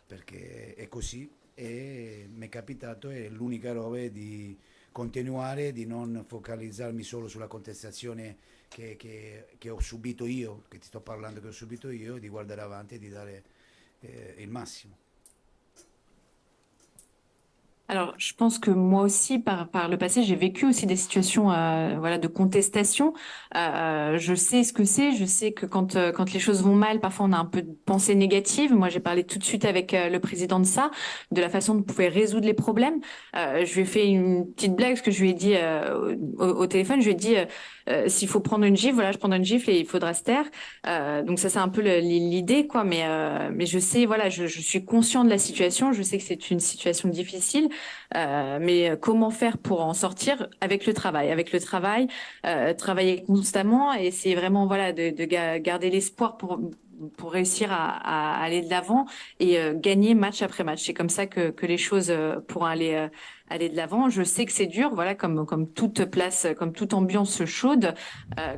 perché è così. E mi è capitato, è l'unica roba di continuare, di non focalizzarmi solo sulla contestazione che ho subito io, che ti sto parlando che ho subito io, di guardare avanti e di dare il massimo. Alors, je pense que moi aussi, par le passé, j'ai vécu aussi des situations voilà, de contestation. Je sais ce que c'est. Je sais que quand les choses vont mal, parfois on a un peu de pensée négative. Moi, j'ai parlé tout de suite avec le président de ça, de la façon dont on pouvait résoudre les problèmes. Je lui ai fait une petite blague, parce que je lui ai dit au téléphone, je lui ai dit s'il faut prendre une gifle, voilà, je prends une gifle et il faudra se taire. Donc ça, c'est un peu l'idée, quoi. Mais je sais, voilà, je suis conscient de la situation. Je sais que c'est une situation difficile. Mais comment faire pour en sortir? Avec le travail, travailler constamment et essayer vraiment voilà de garder l'espoir pour réussir à aller de l'avant et gagner match après match. C'est comme ça que les choses pourront aller de l'avant. Je sais que c'est dur, voilà, comme toute place, comme toute ambiance chaude.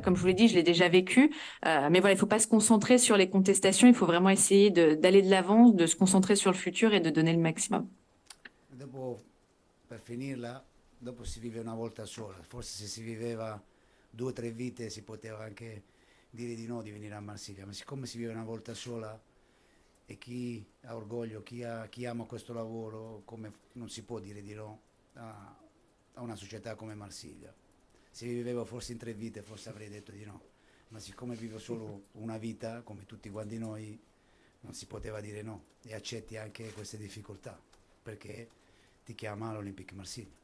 Comme je vous l'ai dit, je l'ai déjà vécu. Mais voilà, il faut pas se concentrer sur les contestations. Il faut vraiment essayer d'aller de l'avant, de se concentrer sur le futur et de donner le maximum. Dopo, per finirla, dopo si vive una volta sola, forse se si viveva 2 o 3 vite si poteva anche dire di no di venire a Marsiglia, ma siccome si vive una volta sola e chi ha orgoglio, chi ama questo lavoro, non si può dire di no a una società come Marsiglia. Se vivevo forse in 3 vite forse avrei detto di no, ma siccome vivo solo una vita, come tutti quanti noi, non si poteva dire no e accetti anche queste difficoltà, perché ti chiama l'Olympique Marsiglia.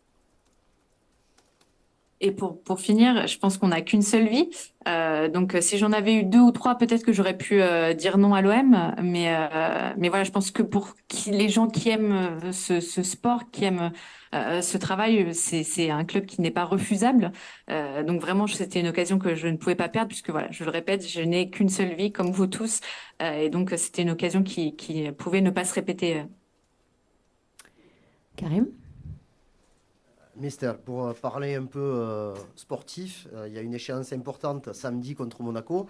Et pour finir, je pense qu'on n'a qu'une seule vie. Donc, si j'en avais eu 2 ou 3, peut-être que j'aurais pu dire non à l'OM. Mais voilà, je pense que pour les gens qui aiment ce sport, qui aiment ce travail, c'est un club qui n'est pas refusable. Donc, vraiment, c'était une occasion que je ne pouvais pas perdre, puisque voilà, je le répète, je n'ai qu'une seule vie, comme vous tous. Et donc, c'était une occasion qui pouvait ne pas se répéter. Karim? Mister, pour parler un peu sportif, il y a une échéance importante samedi contre Monaco.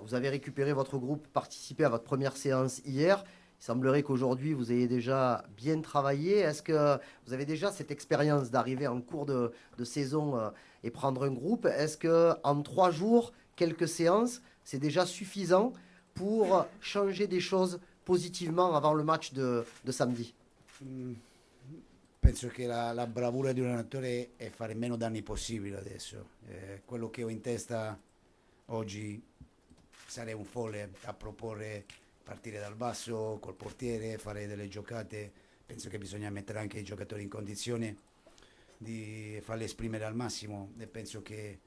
Vous avez récupéré votre groupe, participé à votre première séance hier. Il semblerait qu'aujourd'hui, vous ayez déjà bien travaillé. Est-ce que vous avez déjà cette expérience d'arriver en cours de saison et prendre un groupe? Est-ce qu'en 3 jours, quelques séances, c'est déjà suffisant pour changer des choses positivement avant le match de samedi? Penso che la bravura di un allenatore è fare meno danni possibili adesso. Quello che ho in testa oggi, sarei un folle a proporre partire dal basso col portiere, fare delle giocate. Penso che bisogna mettere anche i giocatori in condizione di farli esprimere al massimo e penso che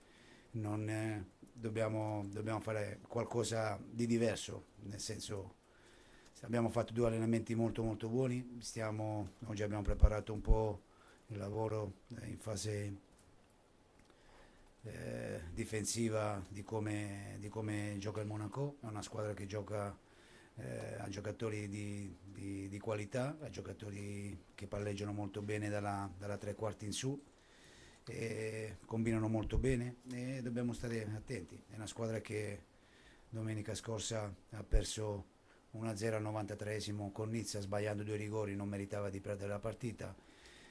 dobbiamo fare qualcosa di diverso, nel senso abbiamo fatto 2 allenamenti molto molto buoni, oggi abbiamo preparato un po' il lavoro in fase difensiva di come gioca il Monaco. È una squadra che gioca a giocatori di qualità, a giocatori che palleggiano molto bene dalla 3 quarti in su, e combinano molto bene e dobbiamo stare attenti. È una squadra che domenica scorsa ha perso 1-0 al 93esimo con Nizza, sbagliando 2 rigori, non meritava di perdere la partita,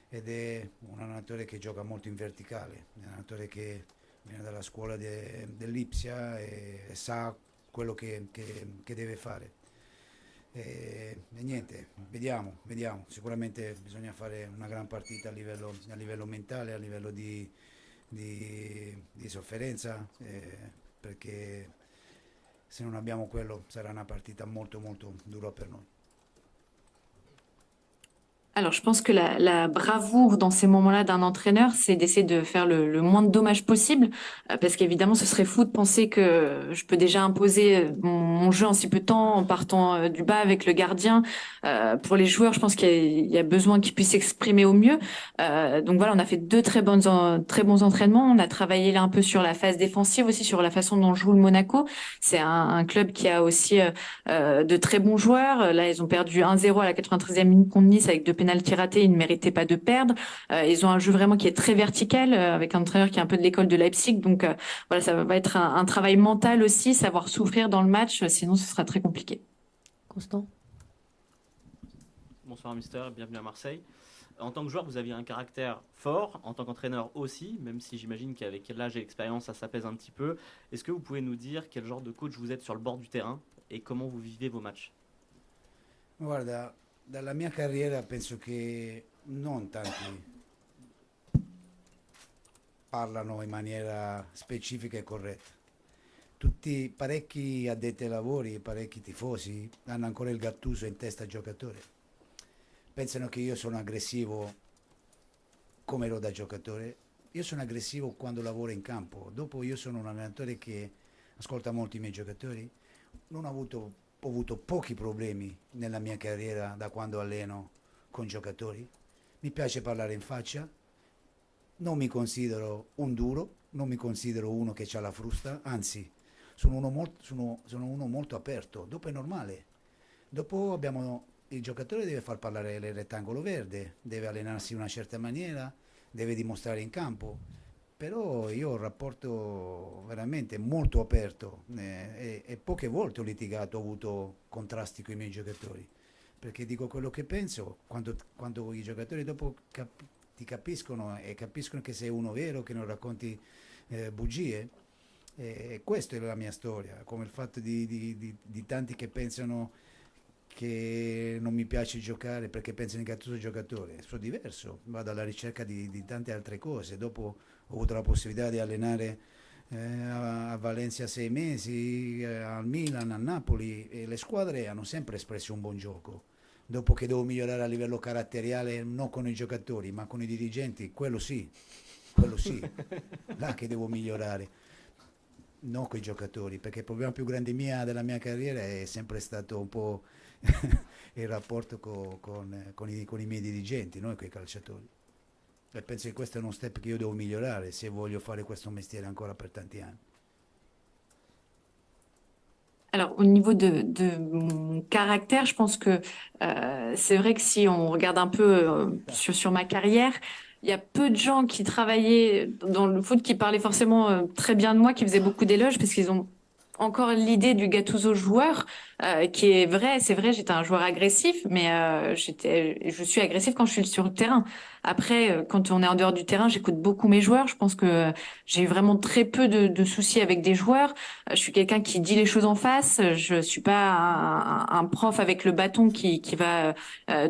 ed è un allenatore che gioca molto in verticale, è un allenatore che viene dalla scuola dell'Ipsia e sa quello che deve fare. E niente, vediamo, sicuramente bisogna fare una gran partita a livello mentale, a livello di sofferenza, perché se non abbiamo quello sarà una partita molto molto dura per noi. Alors, je pense que la bravoure dans ces moments-là d'un entraîneur, c'est d'essayer de faire le moins de dommages possible, parce qu'évidemment, ce serait fou de penser que je peux déjà imposer mon jeu en si peu de temps, en partant du bas avec le gardien. Pour les joueurs, je pense qu'il y a besoin qu'ils puissent s'exprimer au mieux. Donc voilà, on a fait 2 très bons entraînements. On a travaillé là un peu sur la phase défensive, aussi sur la façon dont joue le Monaco. C'est un club qui a aussi de très bons joueurs. Là, ils ont perdu 1-0 à la 93e minute contre Nice avec 2 pénaltys ratés, ils ne méritaient pas de perdre. Ils ont un jeu vraiment qui est très vertical, avec un entraîneur qui est un peu de l'école de Leipzig. Donc voilà, ça va être un travail mental aussi, savoir souffrir dans le match, sinon ce sera très compliqué. Constant? Bonsoir Mister, bienvenue à Marseille. En tant que joueur, vous aviez un caractère fort, en tant qu'entraîneur aussi, même si j'imagine qu'avec l'âge et l'expérience, ça s'apaise un petit peu. Est-ce que vous pouvez nous dire quel genre de coach vous êtes sur le bord du terrain et comment vous vivez vos matchs? Guarda, dalla mia carriera penso che non tanti parlano in maniera specifica e corretta. Parecchi addetti ai lavori, parecchi tifosi hanno ancora il Gattuso in testa al giocatore. Pensano che io sono aggressivo come ero da giocatore. Io sono aggressivo quando lavoro in campo. Dopo io sono un allenatore che ascolta molto i miei giocatori. Non ho avuto pochi problemi nella mia carriera da quando alleno con giocatori. Mi piace parlare in faccia, non mi considero un duro, non mi considero uno che ha la frusta, anzi sono uno molto aperto. Dopo è normale, dopo il giocatore deve far parlare il rettangolo verde, deve allenarsi in una certa maniera, deve dimostrare in campo, però io ho un rapporto veramente molto aperto e poche volte ho litigato, ho avuto contrasti con i miei giocatori, perché dico quello che penso. Quando i giocatori dopo ti capiscono e capiscono che sei uno vero, che non racconti bugie. E questa è la mia storia, come il fatto di tanti che pensano che non mi piace giocare perché pensano che sono giocatore. Sono diverso, vado alla ricerca di tante altre cose. Dopo ho avuto la possibilità di allenare a Valencia 6 mesi, al Milan, a Napoli, e le squadre hanno sempre espresso un buon gioco. Dopo che devo migliorare a livello caratteriale, non con i giocatori, ma con i dirigenti, quello sì, là che devo migliorare, non con i giocatori, perché il problema più grande della mia carriera è sempre stato un po' il rapporto con i miei dirigenti, non con i calciatori. E penso che questo è uno step che io devo migliorare se voglio fare questo mestiere ancora per tanti anni. Alors, au niveau de mon caractère, je pense que c'est vrai que si on regarde un peu sur ma carrière, il y a peu de gens qui travaillaient dans le foot qui parlaient forcément très bien de moi, qui faisaient beaucoup d'éloges, parce qu'ils ont encore l'idée du Gattuso joueur, qui est vrai. C'est vrai, j'étais un joueur agressif, mais je suis agressif quand je suis sur le terrain. Après, quand on est en dehors du terrain, j'écoute beaucoup mes joueurs. Je pense que j'ai eu vraiment très peu de soucis avec des joueurs. Je suis quelqu'un qui dit les choses en face. Je suis pas un prof avec le bâton qui va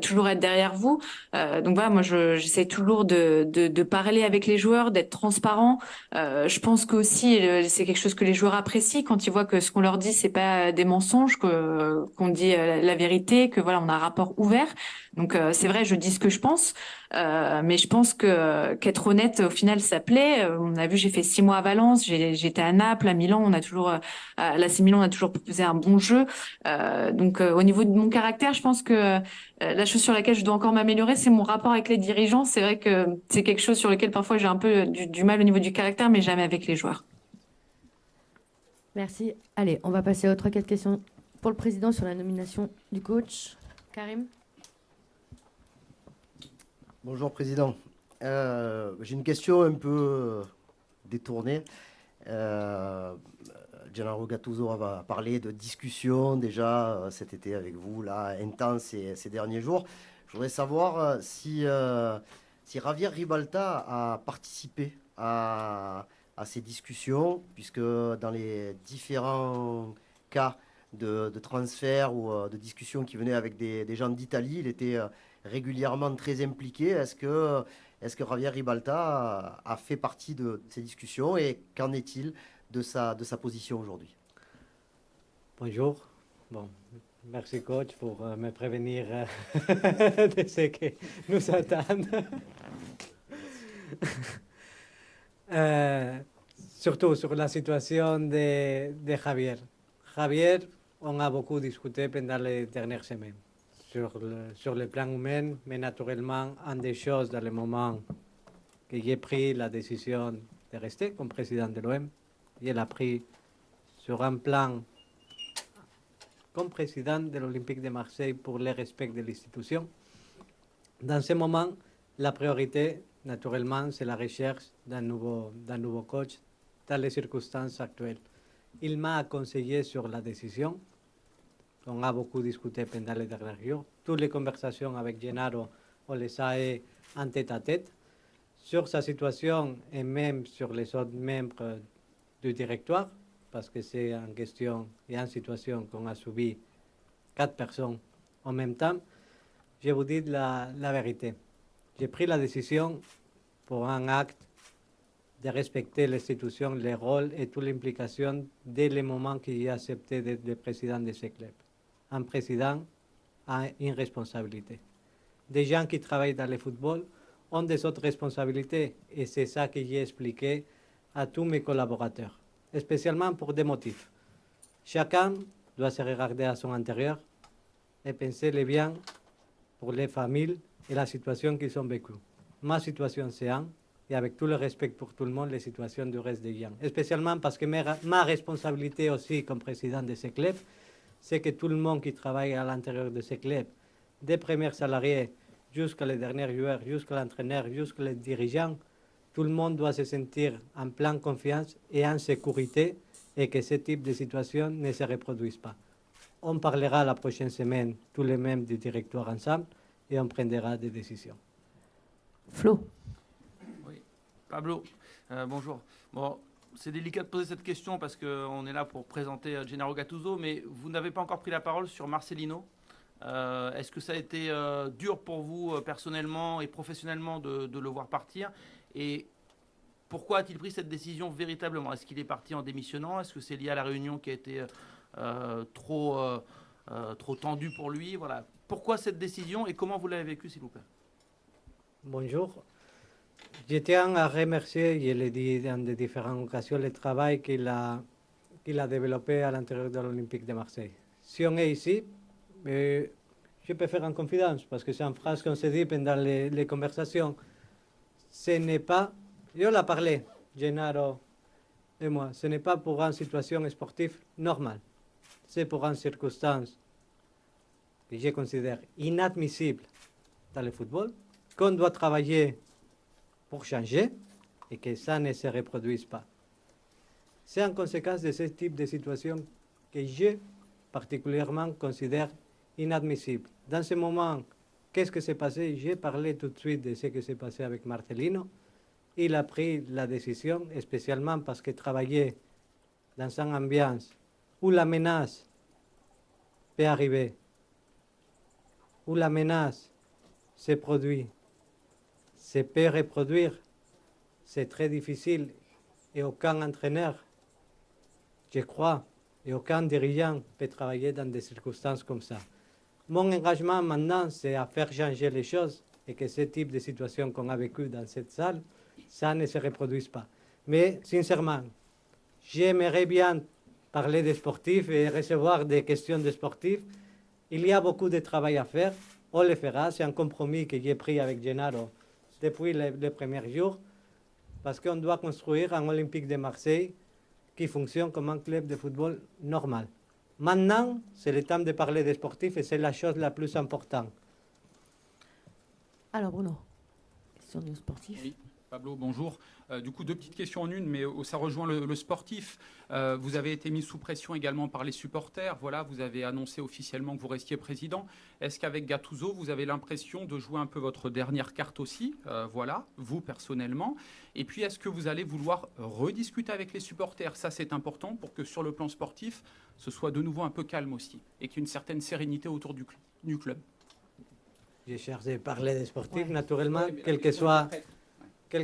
toujours être derrière vous. Donc voilà, moi j'essaie toujours de parler avec les joueurs, d'être transparent. Je pense qu'aussi c'est quelque chose que les joueurs apprécient quand ils voient que ce qu'on leur dit c'est pas des mensonges, qu'on dit la vérité, que voilà on a un rapport ouvert. Donc c'est vrai, je dis ce que je pense. Mais je pense qu'être honnête, au final, ça plaît. On a vu, j'ai fait 6 mois à Valence, j'étais à Naples, à Milan, l'AC Milan, on a toujours proposé un bon jeu. Donc, au niveau de mon caractère, je pense que la chose sur laquelle je dois encore m'améliorer, c'est mon rapport avec les dirigeants. C'est vrai que c'est quelque chose sur lequel parfois j'ai un peu du mal au niveau du caractère, mais jamais avec les joueurs. Merci. Allez, on va passer aux 3-4 questions pour le président sur la nomination du coach. Karim. Bonjour Président. J'ai une question un peu détournée. Gennaro Gattuso a parlé de discussions déjà cet été avec vous, là, intense ces derniers jours. Je voudrais savoir si Javier Ribalta a participé à ces discussions, puisque dans les différents cas de transfert ou de discussions qui venaient avec des gens d'Italie, il était régulièrement très impliqué. Est-ce que Javier Ribalta a fait partie de ces discussions et qu'en est-il de sa position aujourd'hui? Bonjour. Bon, merci coach pour me prévenir de ce que nous attendent. Surtout sur la situation de Javier. Javier, on a beaucoup discuté pendant les dernières semaines sur le plan humain, mais naturellement, une des choses dans le moment que j'ai pris la décision de rester comme président de l'OM, je l'ai pris sur un plan comme président de l'Olympique de Marseille pour le respect de l'institution. Dans ce moment, la priorité, naturellement, c'est la recherche d'un nouveau coach dans les circonstances actuelles. Il m'a conseillé sur la décision. On a beaucoup discuté pendant les derniers jours. Toutes les conversations avec Gennaro, on les a eues en tête-à-tête. Sur sa situation et même sur les autres membres du directoire, parce que c'est en question et en situation qu'on a subi 4 personnes en même temps, je vous dis la vérité. J'ai pris la décision pour un acte de respecter l'institution, les rôles et toute l'implication dès le moment que j'ai accepté d'être le président de ce club. Un président a une responsabilité. Des gens qui travaillent dans le football ont des autres responsabilités et c'est ça que j'ai expliqué à tous mes collaborateurs, spécialement pour des motifs. Chacun doit se regarder à son intérieur et penser le bien pour les familles et la situation qu'ils ont vécue. Ma situation, c'est un, et avec tout le respect pour tout le monde, les situations du reste des gens. Spécialement parce que ma responsabilité aussi comme président de ce club, c'est que tout le monde qui travaille à l'intérieur de ce club, des premiers salariés jusqu'à les derniers joueurs, jusqu'à l'entraîneur, jusqu'à les dirigeants, tout le monde doit se sentir en pleine confiance et en sécurité et que ce type de situation ne se reproduise pas. On parlera la prochaine semaine, tous les membres du directoire ensemble, et on prendra des décisions. Flo. Pablo, bonjour. Bon, c'est délicat de poser cette question parce qu'on est là pour présenter Gennaro Gattuso, mais vous n'avez pas encore pris la parole sur Marcelino. Est-ce que ça a été dur pour vous personnellement et professionnellement de le voir partir? Et pourquoi a-t-il pris cette décision véritablement? Est-ce qu'il est parti en démissionnant? Est-ce que c'est lié à la réunion qui a été trop tendue pour lui? Voilà. Pourquoi cette décision et comment vous l'avez vécue, s'il vous plaît? Bonjour. Je tiens à remercier, je l'ai dit dans de différentes occasions, le travail qu'il a développé à l'intérieur de l'Olympique de Marseille. Si on est ici, je peux faire en confidence, parce que c'est une phrase qu'on se dit pendant les conversations. Ce n'est pas, je l'ai parlé, Gennaro et moi, ce n'est pas pour une situation sportive normale. C'est pour une circonstance que je considère inadmissible dans le football, qu'on doit travailler pour changer et que ça ne se reproduise pas. C'est en conséquence de ce type de situation que je particulièrement considère inadmissible. Dans ce moment, qu'est-ce qui s'est passé? J'ai parlé tout de suite de ce qui s'est passé avec Marcelino. Il a pris la décision, spécialement parce qu'il travaillait dans une ambiance où la menace peut arriver, où la menace se produit, se peut reproduire. C'est très difficile et aucun entraîneur, je crois, et aucun dirigeant peut travailler dans des circonstances comme ça. Mon engagement maintenant, c'est à faire changer les choses et que ce type de situation qu'on a vécu dans cette salle, ça ne se reproduise pas. Mais sincèrement, j'aimerais bien parler des sportifs et recevoir des questions de sportifs. Il y a beaucoup de travail à faire. On le fera. C'est un compromis que j'ai pris avec Gennaro depuis les premiers jours, parce qu'on doit construire un Olympique de Marseille qui fonctionne comme un club de football normal. Maintenant, c'est le temps de parler des sportifs et c'est la chose la plus importante. Alors Bruno, question du sportif. Oui, Pablo, bonjour. Du coup, deux petites questions en une, mais ça rejoint le sportif. Vous avez été mis sous pression également par les supporters. Voilà, vous avez annoncé officiellement que vous restiez président. Est-ce qu'avec Gattuso, vous avez l'impression de jouer un peu votre dernière carte aussi? Voilà, vous personnellement. Et puis, est-ce que vous allez vouloir rediscuter avec les supporters? Ça, c'est important pour que sur le plan sportif, ce soit de nouveau un peu calme aussi et qu'il y ait une certaine sérénité autour du club. Je cherche à parler des sportifs, naturellement, quel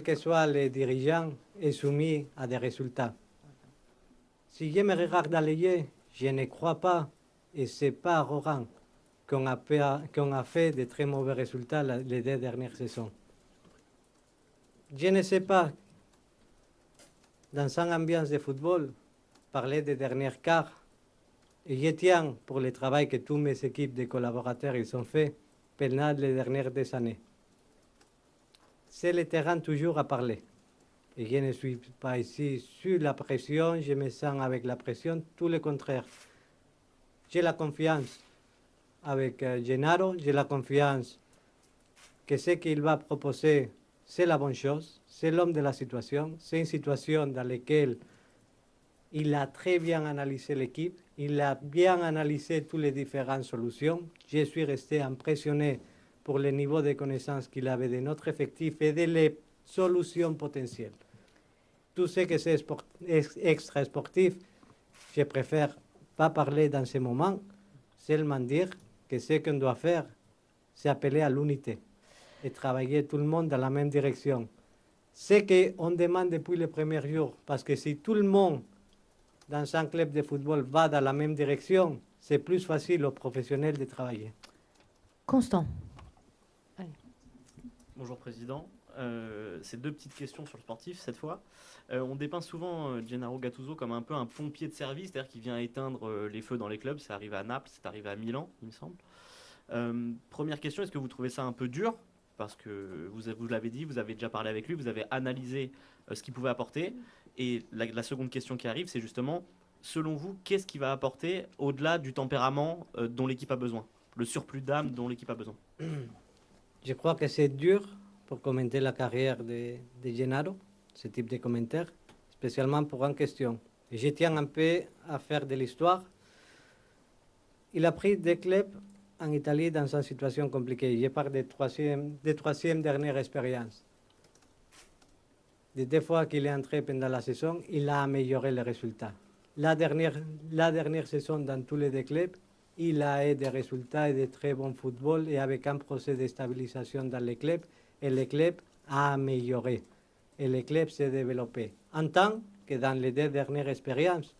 que soit les dirigeants, est soumis à des résultats. Si je me regarde dans les yeux, je ne crois pas, et ce n'est pas arrogant, qu'on a fait de très mauvais résultats les 2 dernières saisons. Je ne sais pas, dans une ambiance de football, parler des derniers quarts, et je tiens pour le travail que toutes mes équipes de collaborateurs ils ont fait pendant les dernières années. C'est le terrain toujours à parler. Et je ne suis pas ici sous la pression, je me sens avec la pression, tout le contraire. J'ai la confiance avec Gennaro, j'ai la confiance que ce qu'il va proposer, c'est la bonne chose, c'est l'homme de la situation, c'est une situation dans laquelle il a très bien analysé l'équipe, il a bien analysé toutes les différentes solutions. Je suis resté impressionné pour le niveau de connaissances qu'il avait de notre effectif et de les solutions potentielles. Tout ce que c'est extra sportif, je préfère pas parler dans ce moment, seulement dire que ce qu'on doit faire, c'est appeler à l'unité et travailler tout le monde dans la même direction. Ce qu'on demande depuis les premiers jours, parce que si tout le monde dans un club de football va dans la même direction, c'est plus facile aux professionnels de travailler. Constant. Bonjour Président. C'est 2 petites questions sur le sportif cette fois. On dépeint souvent Gennaro Gattuso comme un peu un pompier de service, c'est-à-dire qu'il vient éteindre les feux dans les clubs. C'est arrivé à Naples, c'est arrivé à Milan, il me semble. Première question, est-ce que vous trouvez ça un peu dur? Parce que vous l'avez dit, vous avez déjà parlé avec lui, vous avez analysé ce qu'il pouvait apporter. Et la seconde question qui arrive, c'est justement, selon vous, qu'est-ce qu'il va apporter au-delà du tempérament dont l'équipe a besoin? Le surplus d'âme dont l'équipe a besoin? Je crois que c'est dur pour commenter la carrière de Gennaro, ce type de commentaires, spécialement pour une question. Et je tiens un peu à faire de l'histoire. Il a pris des clubs en Italie dans une situation compliquée. Je parle des troisième dernières expériences. des deux fois qu'il est entré pendant la saison, il a amélioré les résultats. La dernière saison, dans tous les deux clubs, il a eu des résultats et de très bons football et avec un procès de stabilisation dans les clubs, et le club a amélioré. Et le club s'est développé. En tant que dans les deux dernières expériences,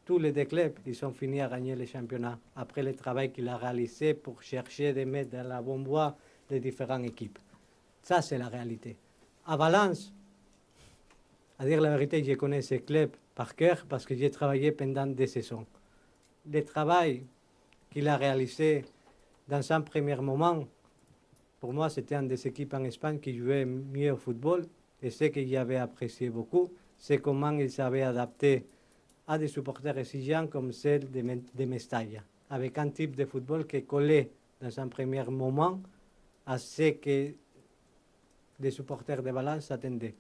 tous les deux clubs, ils ont fini à gagner le championnat après le travail qu'il a réalisé pour chercher de mettre dans la bonne voie les différentes équipes. Ça, c'est la réalité. À Valence, à dire la vérité, je connais ce club par cœur parce que j'ai travaillé pendant des saisons. Le travail qu'il a réalisé dans un premier moment, pour moi, c'était une des équipes en Espagne qui jouait mieux au football. Et ce que j'avais apprécié beaucoup, c'est comment il s'avait adapté à des supporters exigeants comme celle de Mestalla, avec un type de football qui collait dans un premier moment à ce que les supporters de Valence attendaient.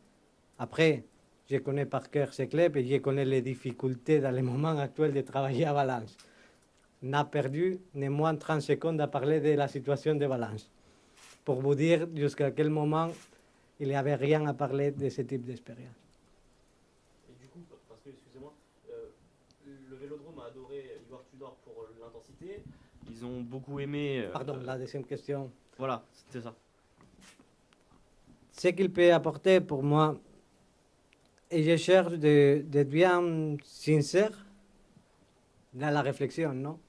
Après, je connais par cœur ce club et je connais les difficultés dans le moment actuel de travailler à Valence. On a perdu ni moins de 30 secondes à parler de la situation de Valence, pour vous dire jusqu'à quel moment il n'y avait rien à parler de ce type d'expérience. Et du coup, parce que, excusez-moi, le Vélodrome a adoré Igor Tudor pour l'intensité. Ils ont beaucoup aimé... Pardon, la deuxième question. Voilà, c'était ça. Ce qu'il peut apporter pour moi, et je cherche d'être bien sincère dans la réflexion, non?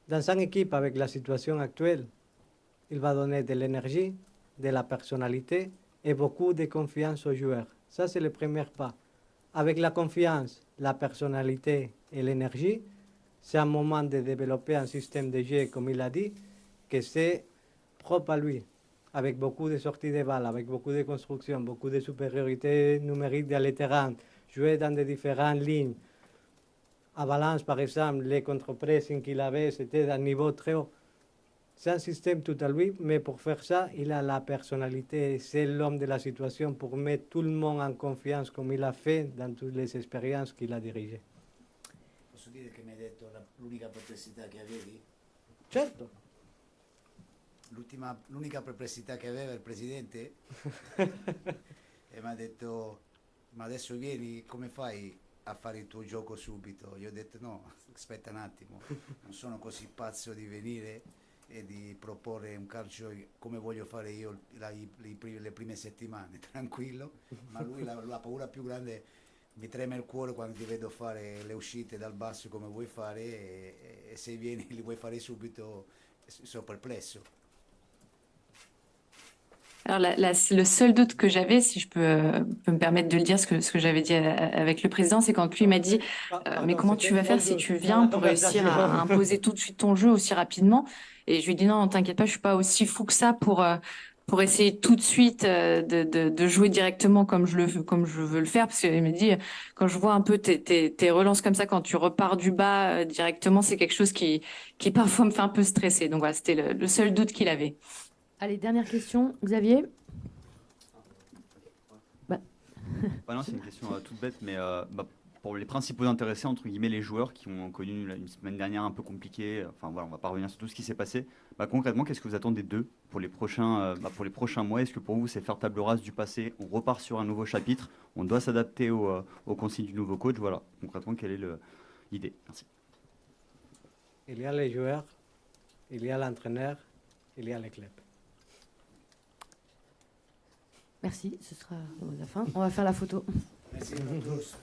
Dans une équipe avec la situation actuelle, il va donner de l'énergie, de la personnalité et beaucoup de confiance aux joueurs. Ça, c'est le premier pas. Avec la confiance, la personnalité et l'énergie, c'est un moment de développer un système de jeu, comme il a dit, que c'est propre à lui, avec beaucoup de sorties de balles, avec beaucoup de construction, beaucoup de supériorité numérique dans les terrains, jouer dans des différentes lignes. À Valence, par exemple, les contre-pressing qu'il avait, c'était d'un niveau très haut. C'est un système tout à lui, mais pour faire ça, il a la personnalité, c'est l'homme de la situation pour mettre tout le monde en confiance comme il a fait dans toutes les expériences qu'il a dirigées. Posso dire che mi hai detto l'unica perplessità che avevi? Certo. L'unica perplessità che aveva il presidente e mi ha detto ma adesso vieni, come fai a fare il tuo gioco subito? Io ho detto no, aspetta un attimo, non sono così pazzo di venire e di proporre un calcio come voglio fare io le prime settimane, tranquillo, ma lui la paura più grande, mi trema il cuore quando ti vedo fare le uscite dal basso come vuoi fare e se vieni li vuoi fare subito, sono perplesso. Alors, le seul doute que j'avais, si je peux me permettre de le dire, ce que j'avais dit avec le président, c'est quand lui m'a dit mais comment tu vas faire si tu viens pour réussir à imposer tout de suite ton jeu aussi rapidement? Et je lui ai dit non, t'inquiète pas, je suis pas aussi fou que ça pour essayer tout de suite de jouer directement comme je veux le faire. Parce qu'il m'a dit, quand je vois un peu tes relances comme ça, quand tu repars du bas directement, c'est quelque chose qui parfois me fait un peu stresser. Donc voilà, c'était le seul doute qu'il avait. Allez, dernière question. Xavier? Non, c'est une question toute bête, mais pour les principaux intéressés, entre guillemets, les joueurs qui ont connu une semaine dernière un peu compliquée, enfin voilà, on va pas revenir sur tout ce qui s'est passé. Concrètement, qu'est-ce que vous attendez d'eux pour les prochains mois? Est-ce que pour vous, c'est faire table rase du passé, on repart sur un nouveau chapitre, on doit s'adapter aux consignes du nouveau coach? Voilà, concrètement, quelle est l'idée? Merci. Il y a les joueurs, il y a l'entraîneur, il y a les clubs. Merci, ce sera la fin. On va faire la photo. Merci a tous.